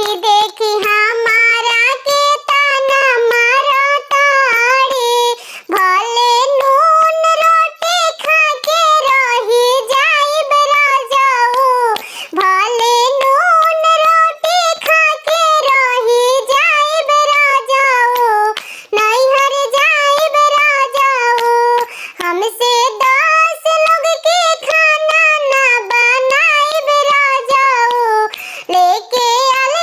देखी देखी हमारा के ताना मारो ताड़ी भले नून रोटी खा के रही जाइब राजाऊ भले नून रोटी खा के रही जाइब राजाऊ नैहर जाइब राजाऊ हमसे 10 लोग के खाना ना बनाइब राजाऊ लेके आले